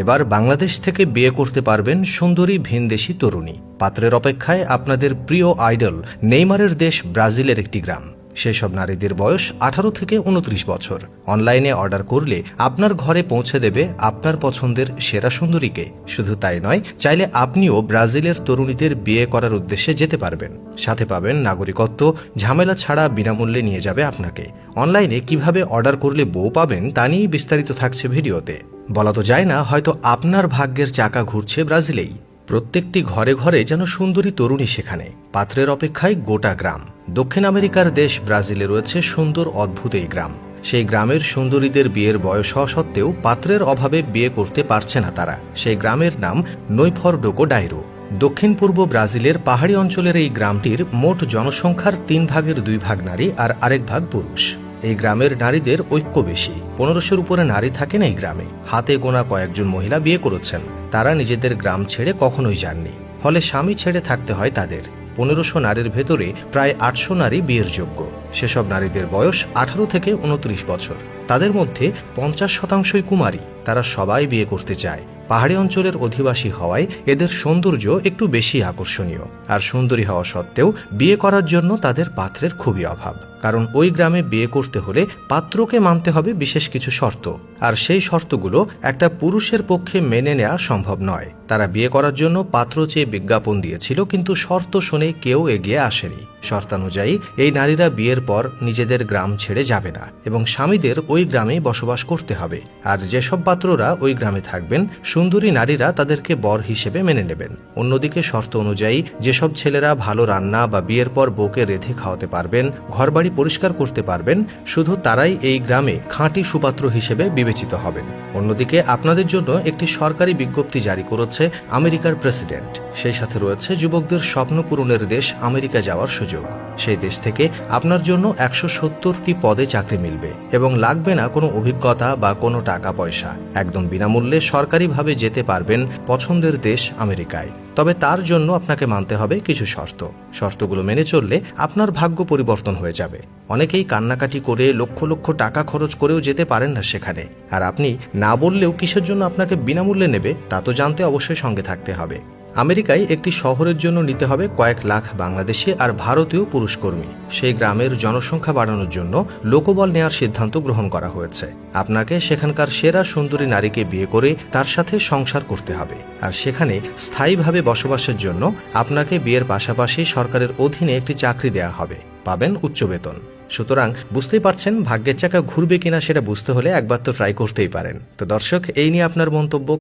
এবার বাংলাদেশ থেকে বিয়ে করতে পারবেন সুন্দরী ভিনদেশী তরুণী। পাত্রের অপেক্ষায় আপনাদের প্রিয় আইডল নেইমারের দেশ ব্রাজিলের একটি গ্রাম। সেসব নারীদের বয়স 18 থেকে 29 বছর। অনলাইনে অর্ডার করলে আপনার ঘরে পৌঁছে দেবে আপনার পছন্দের সেরা সুন্দরীকে। শুধু তাই নয়, চাইলে আপনিও ব্রাজিলের তরুণীদের বিয়ে করার উদ্দেশ্যে যেতে পারবেন। সাথে পাবেন নাগরিকত্ব, ঝামেলা ছাড়া বিনামূল্যে নিয়ে যাবে আপনাকে। অনলাইনে কিভাবে অর্ডার করলে বউ পাবেন তা নিয়েই বিস্তারিত থাকছে ভিডিওতে। বলা তো যায় না, হয়তো আপনার ভাগ্যের চাকা ঘুরছে ব্রাজিলেই। প্রত্যেকটি ঘরে ঘরে যেন সুন্দরী তরুণী সেখানে। পাত্রের অপেক্ষায় গোটা গ্রাম। দক্ষিণ আমেরিকার দেশ ব্রাজিলে রয়েছে সুন্দর অদ্ভুত এই গ্রাম। সেই গ্রামের সুন্দরীদের বিয়ের বয়স হওয়া সত্ত্বেও পাত্রের অভাবে বিয়ে করতে পারছে না তারা। সেই গ্রামের নাম নৈফর ডোকো ডাইরো। দক্ষিণ পূর্ব ব্রাজিলের পাহাড়ি অঞ্চলের এই গ্রামটির মোট জনসংখ্যার 3 ভাগের 2 ভাগ নারী আর আরেক ভাগ পুরুষ। এই গ্রামের নারীদের ঐক্য বেশি। 1500-র উপরে নারী থাকেন এই গ্রামে। হাতে গোনা কয়েকজন মহিলা বিয়ে করেছেন। তারা নিজেদের গ্রাম ছেড়ে কখনোই যাননি, ফলে স্বামী ছেড়ে থাকতে হয় তাদের। 1500 নারীর ভেতরে প্রায় 800 নারী বিয়ের যোগ্য। সেসব নারীদের বয়স 18 থেকে 29 বছর। তাদের মধ্যে 50% কুমারী। তারা সবাই বিয়ে করতে চায়। পাহাড়ি অঞ্চলের অধিবাসী হওয়ায় এদের সৌন্দর্য একটু বেশি আকর্ষণীয়। আর সুন্দরী হওয়া সত্ত্বেও বিয়ে করার জন্য তাদের পাত্রের খুবই অভাব। কারণ ওই গ্রামে বিয়ে করতে হলে পাত্রকে মানতে হবে বিশেষ কিছু শর্ত। আর সেই শর্তগুলো একটা পুরুষের পক্ষে মেনে নেওয়া সম্ভব নয়। তারা বিয়ে করার জন্য পাত্র চেয়ে বিজ্ঞাপন দিয়েছিল, কিন্তু শর্ত শুনে কেউ এগিয়ে আসেনি। শর্তানুযায়ী এই নারীরা বিয়ের পর নিজেদের গ্রাম ছেড়ে যাবে না এবং স্বামীদের ওই গ্রামেই বসবাস করতে হবে। আর যেসব পাত্ররা ওই গ্রামে থাকবেন, সুন্দরী নারীরা তাদেরকে বর হিসেবে মেনে নেবেন। অন্যদিকে শর্ত অনুযায়ী যেসব ছেলেরা ভালো রান্না বা বিয়ের পর বউকে রেঁধে খাওয়াতে পারবেন, ঘরবাড়ি পরিষ্কার করতে পারবেন, শুধু তারাই এই গ্রামে খাঁটি সুপাত্র হিসেবে বিবেচিত হবেন। অন্যদিকে আপনাদের জন্য একটি সরকারি বিজ্ঞপ্তি জারি করেছে আমেরিকার প্রেসিডেন্ট। সেই সাথে রয়েছে যুবকদের স্বপ্ন পূরণের দেশ আমেরিকা যাওয়ার সুযোগ। সেই দেশ থেকে আপনার জন্য 170টি পদে চাকরি মিলবে এবং লাগবে না কোনো অভিজ্ঞতা বা কোনো টাকা পয়সা। একদম বিনামূল্যে সরকারিভাবে যেতে পারবেন পছন্দের দেশ আমেরিকায়। তবে তার জন্য আপনাকে মানতে হবে কিছু শর্ত। শর্তগুলো মেনে চললে আপনার ভাগ্য পরিবর্তন হয়ে যাবে। অনেকেই কান্নাকাটি করে লক্ষ লক্ষ টাকা খরচ করেও যেতে পারেন না সেখানে। আর আপনি না বললেও কিসের জন্য আপনাকে বিনামূল্যে নেবে তা তো জানতে অবশ্যই সঙ্গে থাকতে হবে। আমেরিকায় একটি শহরের জন্য নিতে হবে কয়েক লাখ বাংলাদেশি আর ভারতীয় পুরুষকর্মী। সেই গ্রামের জনসংখ্যা বাড়ানোর জন্য লোকবল নেওয়ার সিদ্ধান্ত গ্রহণ করা হয়েছে। আপনাকে সেখানকার সেরা সুন্দরী নারীকে বিয়ে করে তার সাথে সংসার করতে হবে। আর সেখানে স্থায়ীভাবে বসবাসের জন্য আপনাকে বিয়ের পাশাপাশি সরকারের অধীনে একটি চাকরি দেওয়া হবে। পাবেন উচ্চ বেতন। সুতরাং বুঝতেই পারছেন, ভাগ্যের চাকা ঘুরবে কিনা সেটা বুঝতে হলে একবার তো ট্রাই করতেই পারেন। তো দর্শক, এই নিয়ে আপনার মন্তব্য